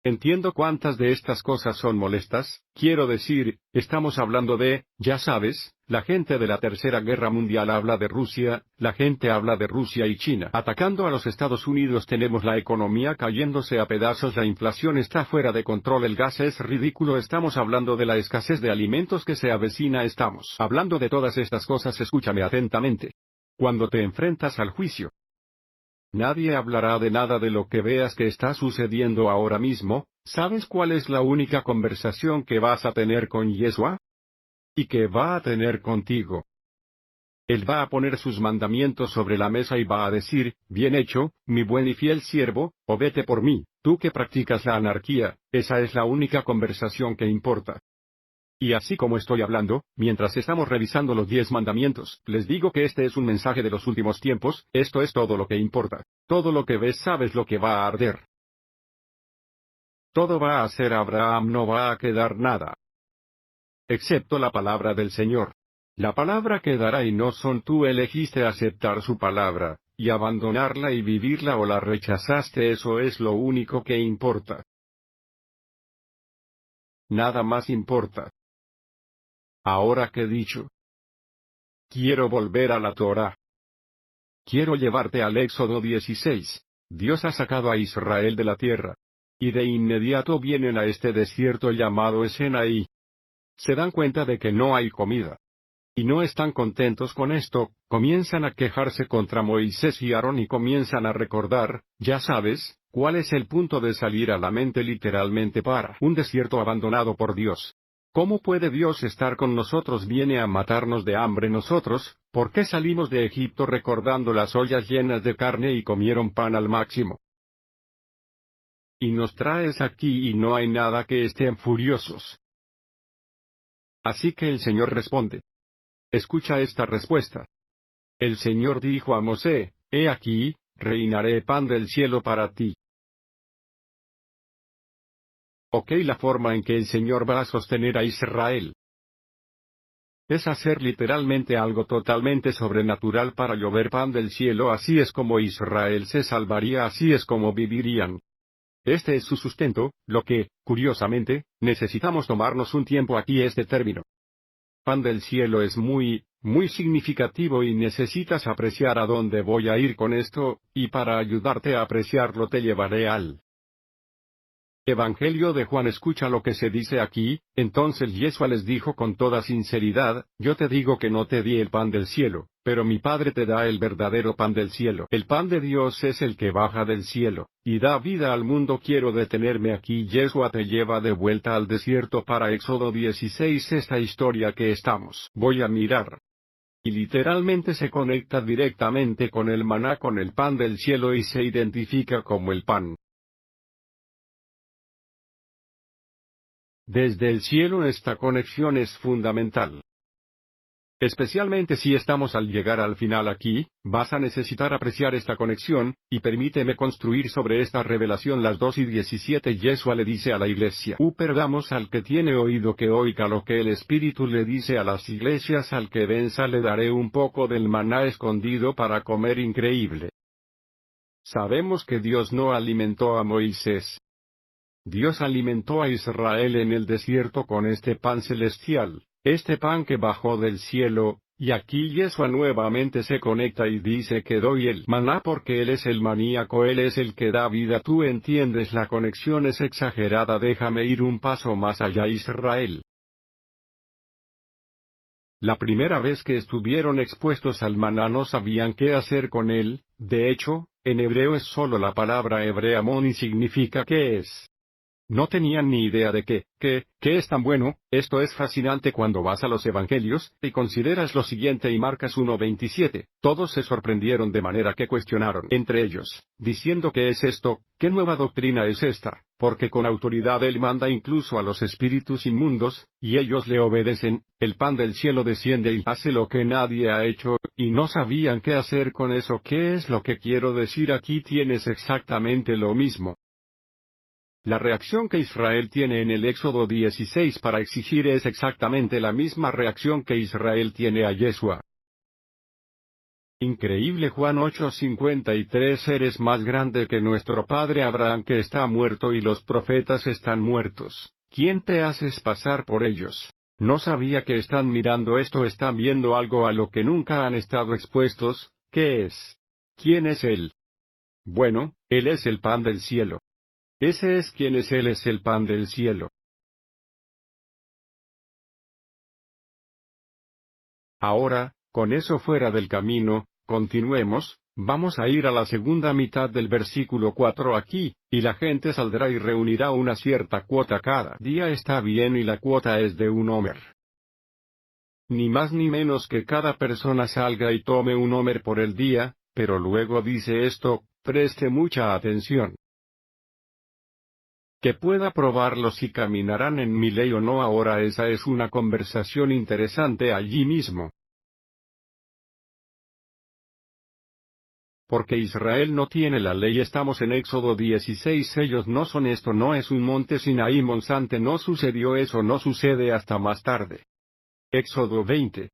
Entiendo cuántas de estas cosas son molestas, quiero decir, estamos hablando de, ya sabes, la gente de la Tercera Guerra Mundial habla de Rusia, la gente habla de Rusia y China. Atacando a los Estados Unidos tenemos la economía cayéndose a pedazos, la inflación está fuera de control, el gas es ridículo, estamos hablando de la escasez de alimentos que se avecina, estamos hablando de todas estas cosas, escúchame atentamente. Cuando te enfrentas al juicio, nadie hablará de nada de lo que veas que está sucediendo ahora mismo. ¿Sabes cuál es la única conversación que vas a tener con Yeshua? Y que va a tener contigo. Él va a poner sus mandamientos sobre la mesa y va a decir, bien hecho, mi buen y fiel siervo, o vete por mí, tú que practicas la anarquía, esa es la única conversación que importa. Y así como estoy hablando, mientras estamos revisando los 10 mandamientos, les digo que este es un mensaje de los últimos tiempos, esto es todo lo que importa. Todo lo que ves sabes lo que va a arder. Todo va a ser Abraham, no va a quedar nada. Excepto la palabra del Señor. La palabra quedará y no son tú elegiste aceptar su palabra, y abandonarla y vivirla o la rechazaste, eso es lo único que importa. Nada más importa. Ahora que he dicho, quiero volver a la Torá. Quiero llevarte al Éxodo 16. Dios ha sacado a Israel de la tierra. Y de inmediato vienen a este desierto llamado Sinaí. Se dan cuenta de que no hay comida. Y no están contentos con esto, comienzan a quejarse contra Moisés y Aarón y comienzan a recordar, ya sabes, cuál es el punto de salir a la mente literalmente para un desierto abandonado por Dios. ¿Cómo puede Dios estar con nosotros? Viene a matarnos de hambre nosotros. ¿Por qué salimos de Egipto recordando las ollas llenas de carne y comieron pan al máximo? Y nos traes aquí y no hay nada que estén furiosos. Así que el Señor responde. Escucha esta respuesta. El Señor dijo a Mosé, he aquí, reinaré pan del cielo para ti. Ok, la forma en que el Señor va a sostener a Israel es hacer literalmente algo totalmente sobrenatural para llover pan del cielo. Así es como Israel se salvaría, así es como vivirían. Este es su sustento, lo que, curiosamente, necesitamos tomarnos un tiempo aquí. Este término pan del cielo es muy significativo y necesitas apreciar a dónde voy a ir con esto, y para ayudarte a apreciarlo te llevaré al Evangelio de Juan. Escucha lo que se dice aquí. Entonces Yeshua les dijo con toda sinceridad, yo te digo que no te di el pan del cielo, pero mi Padre te da el verdadero pan del cielo. El pan de Dios es el que baja del cielo, y da vida al mundo. Quiero detenerme aquí. Yeshua te lleva de vuelta al desierto para Éxodo 16. Esta historia que estamos voy a mirar. Y literalmente se conecta directamente con el maná, con el pan del cielo, y se identifica como el pan desde el cielo. Esta conexión es fundamental. Especialmente si estamos al llegar al final aquí, vas a necesitar apreciar esta conexión, y permíteme construir sobre esta revelación. Las 2:17 Yeshua le dice a la iglesia, perdamos al que tiene oído que oiga lo que el Espíritu le dice a las iglesias. Al que venza le daré un poco del maná escondido para comer. Increíble. Sabemos que Dios no alimentó a Moisés. Dios alimentó a Israel en el desierto con este pan celestial, este pan que bajó del cielo, y aquí Yeshua nuevamente se conecta y dice que doy el maná porque Él es el maníaco, Él es el que da vida. Tú entiendes, la conexión es exagerada. Déjame ir un paso más allá. Israel, la primera vez que estuvieron expuestos al maná no sabían qué hacer con él. De hecho, en hebreo es solo la palabra hebrea mon y significa ¿qué es? No tenían ni idea de qué es tan bueno. Esto es fascinante cuando vas a los evangelios, y consideras lo siguiente y marcas 1:27. Todos se sorprendieron de manera que cuestionaron entre ellos, diciendo ¿qué es esto? ¿Qué nueva doctrina es esta? Porque con autoridad Él manda incluso a los espíritus inmundos, y ellos le obedecen. El pan del cielo desciende y hace lo que nadie ha hecho, y no sabían qué hacer con eso. ¿Qué es lo que quiero decir aquí? Tienes exactamente lo mismo. La reacción que Israel tiene en el Éxodo 16 para exigir es exactamente la misma reacción que Israel tiene a Yeshua. Increíble. Juan 8:53. Eres más grande que nuestro padre Abraham, que está muerto, y los profetas están muertos. ¿Quién te haces pasar por ellos? No sabía que están mirando esto. Están viendo algo a lo que nunca han estado expuestos. ¿Qué es? ¿Quién es Él? Bueno, Él es el pan del cielo. Ese es quien es. Él es el pan del cielo. Ahora, con eso fuera del camino, continuemos. Vamos a ir a la segunda mitad del versículo 4 aquí, y la gente saldrá y reunirá una cierta cuota cada día. Está bien, y la cuota es de un homer. Ni más ni menos que cada persona salga y tome un homer por el día, pero luego dice esto, preste mucha atención. Que pueda probarlo si caminarán en mi ley o no. Ahora esa es una conversación interesante allí mismo. Porque Israel no tiene la ley. Estamos en Éxodo 16. Ellos no son. Esto no es un monte Sinaí monzante. No sucedió eso. No sucede hasta más tarde. Éxodo 20.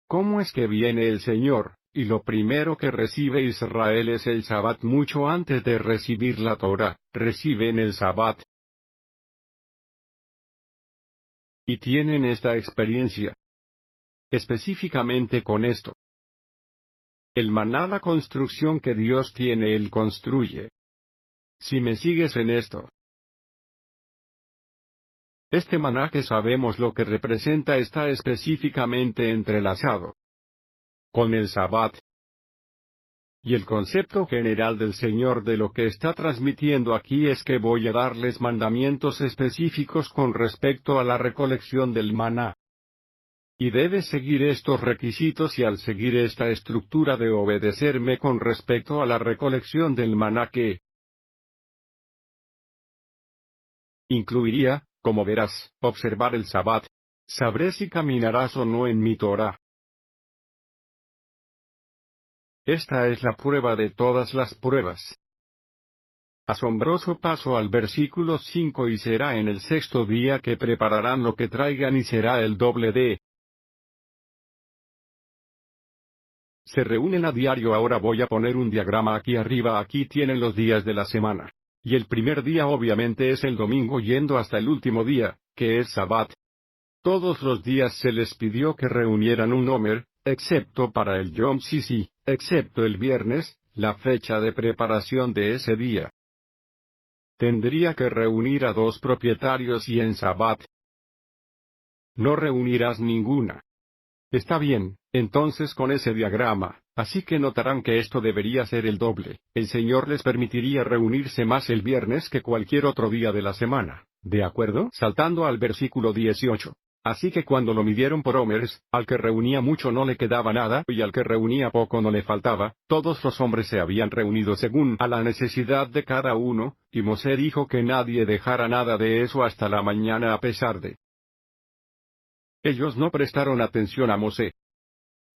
¿Cómo es que viene el Señor, y lo primero que recibe Israel es el Sabbat mucho antes de recibir la Torá, reciben el Sabbat. Y tienen esta experiencia. Específicamente con esto. El maná, la construcción que Dios tiene, Él construye. Si me sigues en esto. Este maná que sabemos lo que representa está específicamente entrelazado con el Sabbat. Y el concepto general del Señor de lo que está transmitiendo aquí es que voy a darles mandamientos específicos con respecto a la recolección del maná. Y debes seguir estos requisitos, y al seguir esta estructura de obedecerme con respecto a la recolección del maná, que incluiría, como verás, observar el Sabbat. Sabré si caminarás o no en mi Torá. Esta es la prueba de todas las pruebas. Asombroso. Paso al versículo 5: y será en el sexto día que prepararán lo que traigan, y será el doble de. Se reúnen a diario. Ahora voy a poner un diagrama aquí arriba. Aquí tienen los días de la semana. Y el primer día obviamente es el domingo, yendo hasta el último día, que es Sabbat. Todos los días se les pidió que reunieran un homer, excepto para el Yom Sisi, excepto el viernes, la fecha de preparación de ese día. Tendría que reunir a 2 propietarios, y en Sabbat no reunirás ninguna. Está bien, entonces con ese diagrama, así que notarán que esto debería ser el doble. El Señor les permitiría reunirse más el viernes que cualquier otro día de la semana, ¿de acuerdo? Saltando al versículo 18. Así que cuando lo midieron por homers, al que reunía mucho no le quedaba nada, y al que reunía poco no le faltaba. Todos los hombres se habían reunido según a la necesidad de cada uno, y Mosé dijo que nadie dejara nada de eso hasta la mañana, a pesar de. Ellos no prestaron atención a Mosé.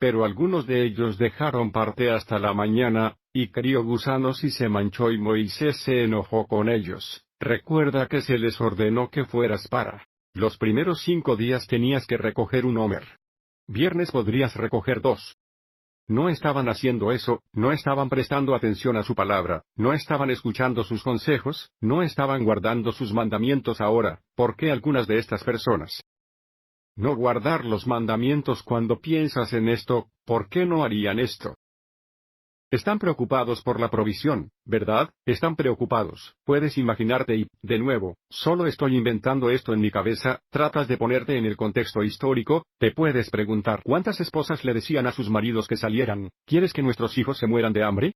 Pero algunos de ellos dejaron parte hasta la mañana, y crió gusanos y se manchó, y Moisés se enojó con ellos. Recuerda que se les ordenó que fueras para. Los primeros 5 días tenías que recoger un homer. Viernes podrías recoger 2. No estaban haciendo eso, no estaban prestando atención a su palabra, no estaban escuchando sus consejos, no estaban guardando sus mandamientos. Ahora, ¿por qué algunas de estas personas no guardar los mandamientos? Cuando piensas en esto, ¿por qué no harían esto? Están preocupados por la provisión, ¿verdad? Están preocupados. Puedes imaginarte y, de nuevo, solo estoy inventando esto en mi cabeza. Tratas de ponerte en el contexto histórico. Te puedes preguntar cuántas esposas le decían a sus maridos que salieran: ¿quieres que nuestros hijos se mueran de hambre?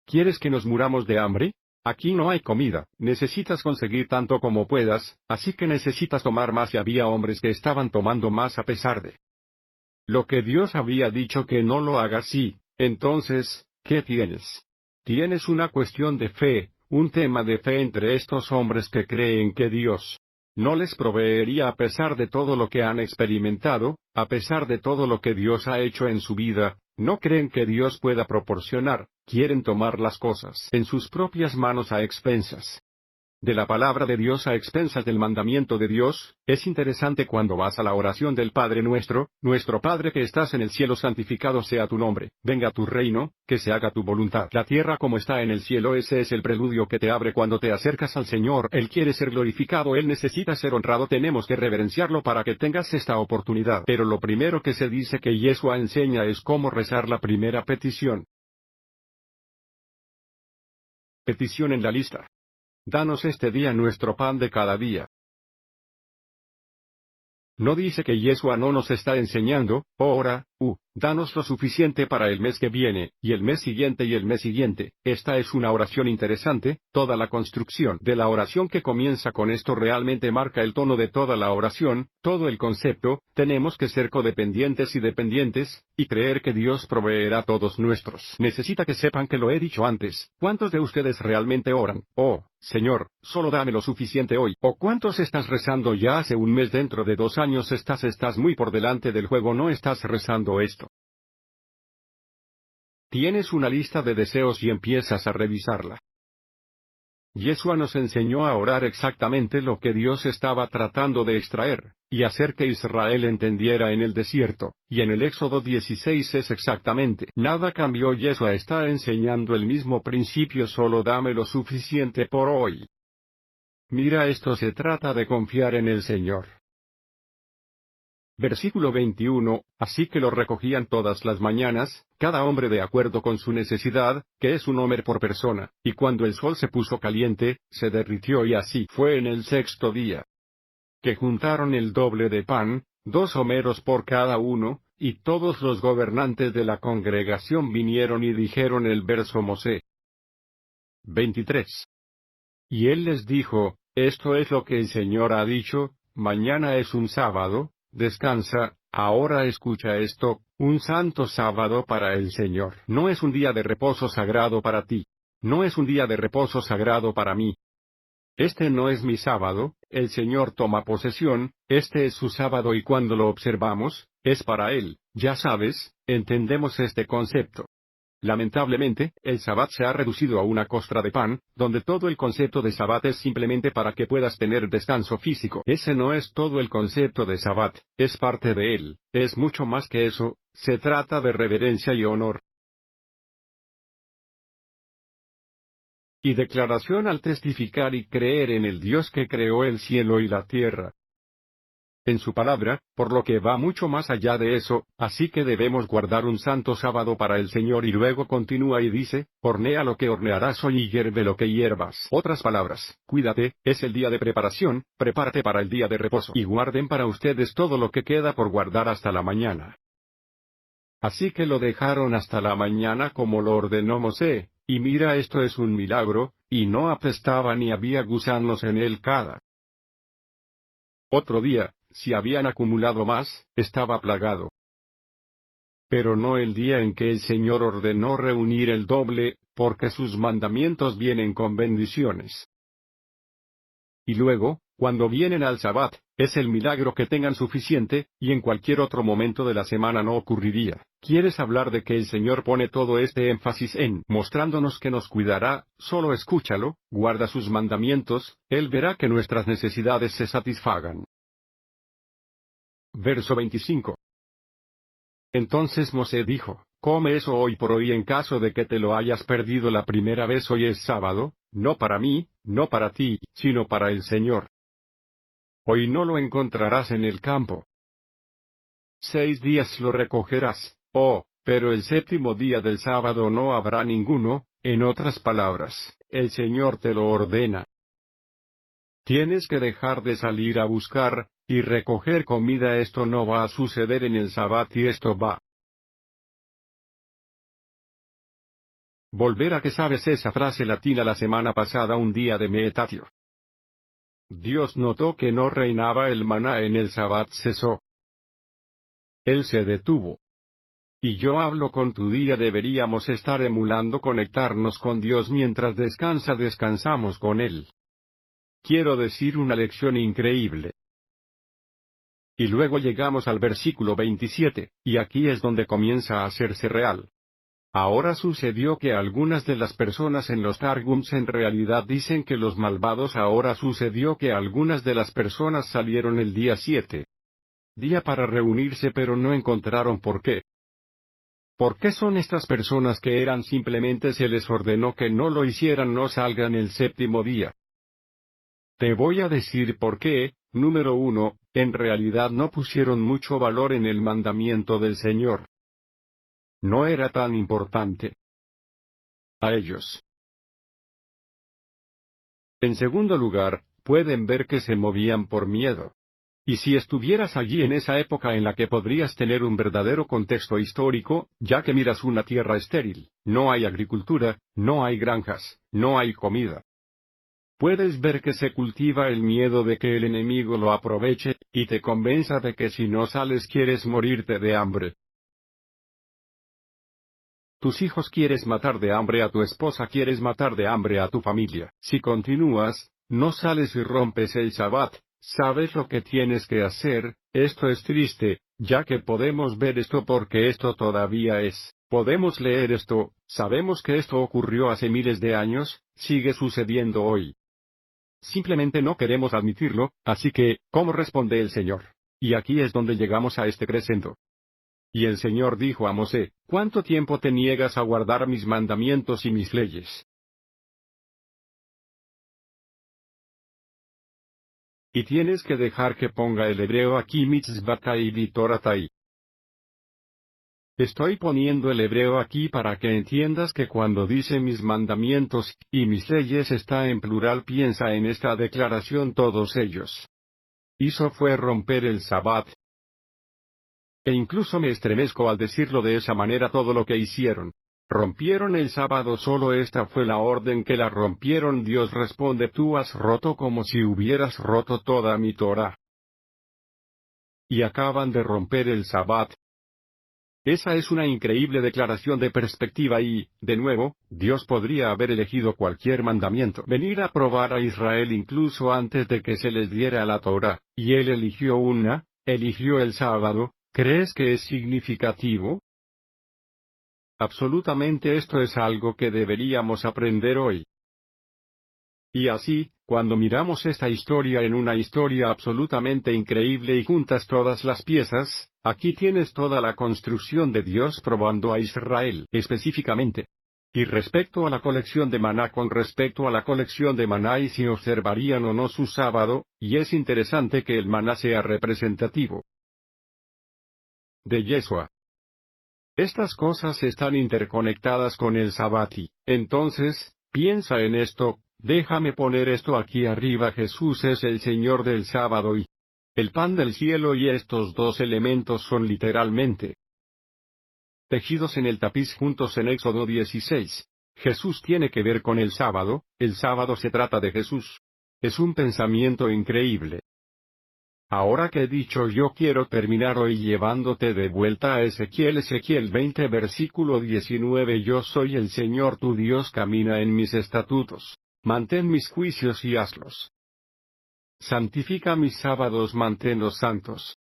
¿Quieres que nos muramos de hambre? Aquí no hay comida, necesitas conseguir tanto como puedas, así que necesitas tomar más, y había hombres que estaban tomando más a pesar de lo que Dios había dicho que no lo hagas. Sí, entonces, ¿qué tienes? Tienes una cuestión de fe, un tema de fe entre estos hombres que creen que Dios no les proveería a pesar de todo lo que han experimentado, a pesar de todo lo que Dios ha hecho en su vida. No creen que Dios pueda proporcionar, quieren tomar las cosas en sus propias manos a expensas de la palabra de Dios, a expensas del mandamiento de Dios. Es interesante cuando vas a la oración del Padre Nuestro: nuestro Padre que estás en el cielo, santificado sea tu nombre, venga tu reino, que se haga tu voluntad, la tierra como está en el cielo. Ese es el preludio que te abre cuando te acercas al Señor. Él quiere ser glorificado, Él necesita ser honrado, tenemos que reverenciarlo para que tengas esta oportunidad. Pero lo primero que se dice que Yeshua enseña es cómo rezar la primera petición. Petición en la lista. Danos este día nuestro pan de cada día. No dice que Yeshua no nos está enseñando: ora, danos lo suficiente para el mes que viene, y el mes siguiente y el mes siguiente. Esta es una oración interesante. Toda la construcción de la oración que comienza con esto realmente marca el tono de toda la oración, todo el concepto. Tenemos que ser codependientes y dependientes, y creer que Dios proveerá todos nuestros. Necesita que sepan que lo he dicho antes. ¿Cuántos de ustedes realmente oran: oh, Señor, solo dame lo suficiente hoy? ¿O cuántos estás rezando ya hace un mes? Dentro de 2 años estás muy por delante del juego, no estás rezando esto. Tienes una lista de deseos y empiezas a revisarla. Yeshua nos enseñó a orar exactamente lo que Dios estaba tratando de extraer, y hacer que Israel entendiera en el desierto, y en el Éxodo 16 es exactamente. Nada cambió. Yeshua está enseñando el mismo principio, solo dame lo suficiente por hoy. Mira, esto se trata de confiar en el Señor. Versículo 21, así que lo recogían todas las mañanas, cada hombre de acuerdo con su necesidad, que es un homer por persona, y cuando el sol se puso caliente, se derritió, y así fue en el sexto día. Que juntaron el doble de pan, 2 homeros por cada uno, y todos los gobernantes de la congregación vinieron y dijeron el verso Mosé. 23. Y él les dijo, esto es lo que el Señor ha dicho, mañana es un sábado, descansa, ahora escucha esto, un santo sábado para el Señor. No es un día de reposo sagrado para ti. No es un día de reposo sagrado para mí. Este no es mi sábado, el Señor toma posesión, este es su sábado, y cuando lo observamos, es para Él. Ya sabes, entendemos este concepto. Lamentablemente, el Sabbat se ha reducido a una costra de pan, donde todo el concepto de Sabbat es simplemente para que puedas tener descanso físico. Ese no es todo el concepto de Sabbat, es parte de él, es mucho más que eso, se trata de reverencia y honor. Y declaración al testificar y creer en el Dios que creó el cielo y la tierra. En su palabra, por lo que va mucho más allá de eso, así que debemos guardar un santo sábado para el Señor, y luego continúa y dice, hornea lo que hornearás hoy y hierve lo que hiervas. Otras palabras, cuídate, es el día de preparación, prepárate para el día de reposo, y guarden para ustedes todo lo que queda por guardar hasta la mañana. Así que lo dejaron hasta la mañana como lo ordenó Mosé, y mira, esto es un milagro, y no apestaba ni había gusanos en él cada otro día. Si habían acumulado más, estaba plagado. Pero no el día en que el Señor ordenó reunir el doble, porque sus mandamientos vienen con bendiciones. Y luego, cuando vienen al Sabbat, es el milagro que tengan suficiente, y en cualquier otro momento de la semana no ocurriría. ¿Quieres hablar de que el Señor pone todo este énfasis en mostrándonos que nos cuidará? Solo escúchalo, guarda sus mandamientos, Él verá que nuestras necesidades se satisfagan. Verso 25. Entonces Mosé dijo, come eso hoy por hoy, en caso de que te lo hayas perdido la primera vez. Hoy es sábado, no para mí, no para ti, sino para el Señor. Hoy no lo encontrarás en el campo. 6 días lo recogerás, pero el séptimo día del sábado no habrá ninguno, en otras palabras, el Señor te lo ordena. Tienes que dejar de salir a buscar y recoger comida. Esto no va a suceder en el Sabbat, y esto va. Volver a que sabes esa frase latina la semana pasada, un día de metatio. Dios notó que no reinaba el maná en el Sabbat, cesó. Él se detuvo. Y yo hablo con tu día, deberíamos estar emulando conectarnos con Dios mientras descansamos con Él. Quiero decir, una lección increíble. Y luego llegamos al versículo 27, y aquí es donde comienza a hacerse real. Ahora sucedió que algunas de las personas en los Targums en realidad dicen que los malvados. Ahora sucedió que algunas de las personas salieron el día 7. Día para reunirse, pero no encontraron por qué. ¿Por qué son estas personas que eran simplemente se les ordenó que no lo hicieran, no salgan el séptimo día? Te voy a decir por qué. Número 1, en realidad no pusieron mucho valor en el mandamiento del Señor. No era tan importante a ellos. En segundo lugar, pueden ver que se movían por miedo. Y si estuvieras allí en esa época en la que podrías tener un verdadero contexto histórico, ya que miras una tierra estéril, no hay agricultura, no hay granjas, no hay comida. Puedes ver que se cultiva el miedo de que el enemigo lo aproveche, y te convenza de que si no sales quieres morirte de hambre. Tus hijos quieres matar de hambre, a tu esposa quieres matar de hambre, a tu familia. Si continúas, no sales y rompes el Sabbat, sabes lo que tienes que hacer. Esto es triste, ya que podemos ver esto porque esto todavía es. Podemos leer esto, sabemos que esto ocurrió hace miles de años, sigue sucediendo hoy. Simplemente no queremos admitirlo, así que, ¿cómo responde el Señor? Y aquí es donde llegamos a este crescendo. Y el Señor dijo a Mosé, ¿cuánto tiempo te niegas a guardar mis mandamientos y mis leyes? Y tienes que dejar que ponga el hebreo aquí mitzvatai y toratai. Estoy poniendo el hebreo aquí para que entiendas que cuando dice mis mandamientos y mis leyes está en plural, piensa en esta declaración todos ellos. Hizo fue romper el Sabbat. E incluso me estremezco al decirlo de esa manera todo lo que hicieron. Rompieron el sábado, solo esta fue la orden que la rompieron. Dios responde, tú has roto como si hubieras roto toda mi Torah. Y acaban de romper el Sabbat. Esa es una increíble declaración de perspectiva y, de nuevo, Dios podría haber elegido cualquier mandamiento, venir a probar a Israel incluso antes de que se les diera la Torah, y Él eligió el sábado. ¿Crees que es significativo? Absolutamente, esto es algo que deberíamos aprender hoy. Y así, cuando miramos esta historia en una historia absolutamente increíble y juntas todas las piezas, aquí tienes toda la construcción de Dios probando a Israel específicamente. Y respecto a la colección de maná, con respecto a la colección de maná y si observarían o no su sábado, y es interesante que el maná sea representativo de Yeshua. Estas cosas están interconectadas con el Sabati. Entonces, piensa en esto, déjame poner esto aquí arriba. Jesús es el Señor del sábado y el pan del cielo, y estos dos elementos son literalmente tejidos en el tapiz juntos en Éxodo 16. Jesús tiene que ver con el sábado se trata de Jesús. Es un pensamiento increíble. Ahora que he dicho, yo quiero terminar hoy llevándote de vuelta a Ezequiel 20 versículo 19. Yo soy el Señor tu Dios, camina en mis estatutos, mantén mis juicios y hazlos. Santifica mis sábados, manténlos santos.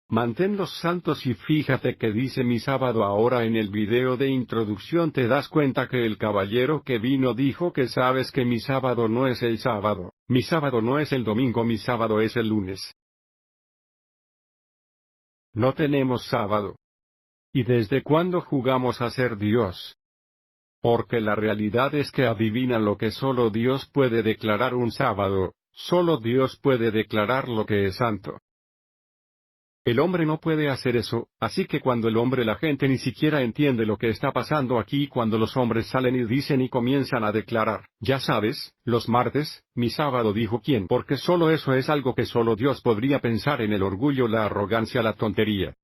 Manténlos santos. Y fíjate que dice mi sábado. Ahora en el video de introducción te das cuenta que el caballero que vino dijo que sabes que mi sábado no es el sábado, mi sábado no es el domingo, mi sábado es el lunes. No tenemos sábado. ¿Y desde cuándo jugamos a ser Dios? Porque la realidad es que adivina lo que solo Dios puede declarar un sábado, solo Dios puede declarar lo que es santo. El hombre no puede hacer eso, así que cuando la gente ni siquiera entiende lo que está pasando aquí, cuando los hombres salen y dicen y comienzan a declarar, ya sabes, los martes, mi sábado, dijo quién, porque solo eso es algo que solo Dios podría pensar, en el orgullo, la arrogancia, la tontería.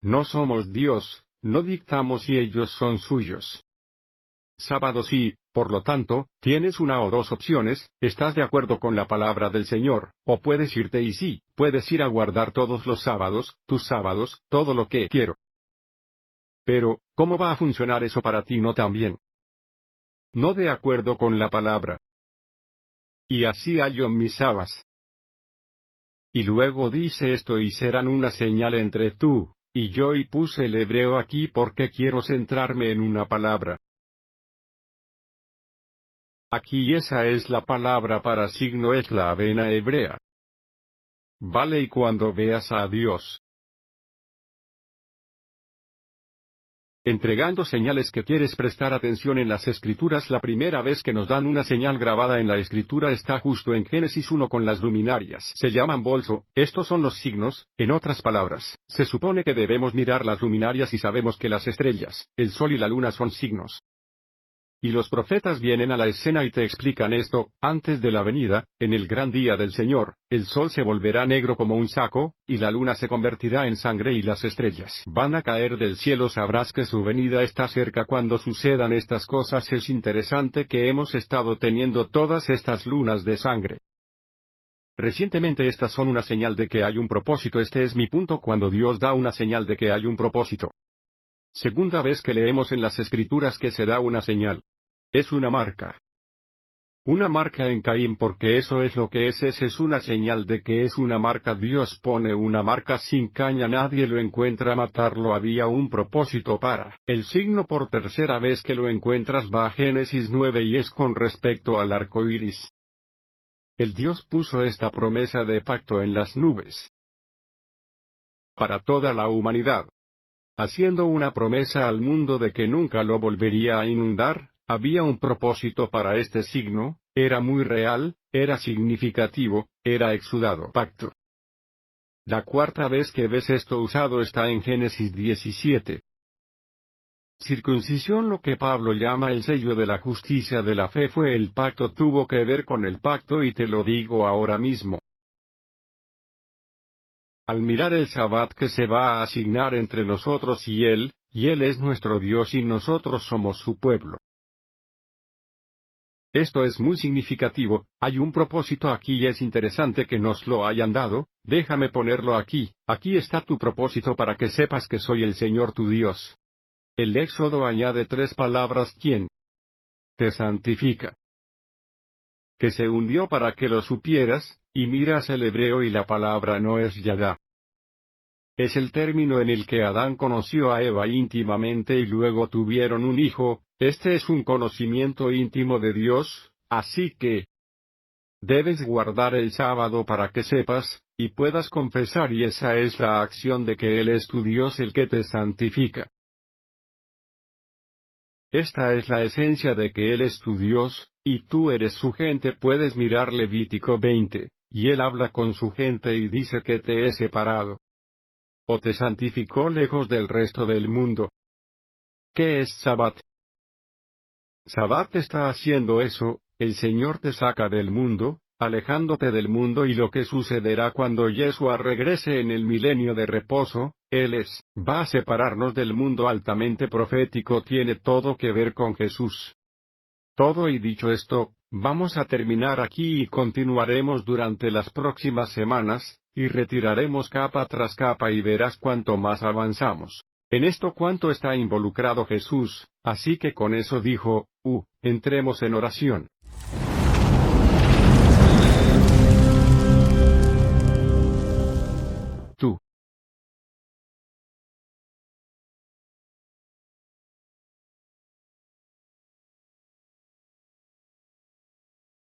No somos Dios, no dictamos y ellos son suyos. Sábado sí, por lo tanto, tienes una o dos opciones: estás de acuerdo con la palabra del Señor, o puedes irte y sí, puedes ir a guardar todos los sábados, tus sábados, todo lo que quiero. Pero, ¿cómo va a funcionar eso para ti? No también. No de acuerdo con la palabra. Y así hallo mis sábados. Y luego dice esto: y serán una señal entre tú y yo, y puse el hebreo aquí porque quiero centrarme en una palabra. Aquí esa es la palabra para signo, es la avena hebrea. Vale, y cuando veas a Dios entregando señales que quieres prestar atención en las Escrituras, la primera vez que nos dan una señal grabada en la Escritura está justo en Génesis 1 con las luminarias. Se llaman bolso, estos son los signos. En otras palabras, se supone que debemos mirar las luminarias y sabemos que las estrellas, el sol y la luna son signos. Y los profetas vienen a la escena y te explican esto: antes de la venida, en el gran día del Señor, el sol se volverá negro como un saco, y la luna se convertirá en sangre y las estrellas van a caer del cielo. Sabrás que su venida está cerca cuando sucedan estas cosas. Es interesante que hemos estado teniendo todas estas lunas de sangre recientemente. Estas son una señal de que hay un propósito. Este es mi punto: cuando Dios da una señal de que hay un propósito. Segunda vez que leemos en las Escrituras que se da una señal. Es una marca. Una marca en Caín, porque eso es lo que es una señal de que es una marca. Dios pone una marca sin caña, nadie lo encuentra. Matarlo había un propósito para el signo. Por tercera vez que lo encuentras va a Génesis 9 y es con respecto al arco iris. El Dios puso esta promesa de pacto en las nubes para toda la humanidad, haciendo una promesa al mundo de que nunca lo volvería a inundar. Había un propósito para este signo, era muy real, era significativo, era exudado pacto. La cuarta vez que ves esto usado está en Génesis 17. Circuncisión, lo que Pablo llama el sello de la justicia de la fe, fue el pacto, tuvo que ver con el pacto, y te lo digo ahora mismo. Al mirar el Sabbat que se va a asignar entre nosotros y Él es nuestro Dios y nosotros somos su pueblo. Esto es muy significativo, hay un propósito aquí y es interesante que nos lo hayan dado. Déjame ponerlo aquí está tu propósito para que sepas que soy el Señor tu Dios. El Éxodo añade 3 palabras: ¿quién te santifica? Que se hundió para que lo supieras, y miras el hebreo y la palabra no es Yadá. Es el término en el que Adán conoció a Eva íntimamente y luego tuvieron un hijo. Este es un conocimiento íntimo de Dios, así que debes guardar el sábado para que sepas, y puedas confesar, y esa es la acción de que Él es tu Dios el que te santifica. Esta es la esencia de que Él es tu Dios, y tú eres su gente. Puedes mirar Levítico 20, y Él habla con su gente y dice que te he separado. O te santificó lejos del resto del mundo. ¿Qué es Sabbat? Sabbat está haciendo eso, el Señor te saca del mundo, alejándote del mundo, y lo que sucederá cuando Yeshua regrese en el milenio de reposo, va a separarnos del mundo. Altamente profético, tiene todo que ver con Jesús. Todo. Y dicho esto, vamos a terminar aquí y continuaremos durante las próximas semanas, y retiraremos capa tras capa y verás cuánto más avanzamos en esto, cuánto está involucrado Jesús. Así que con eso dijo, entremos en oración.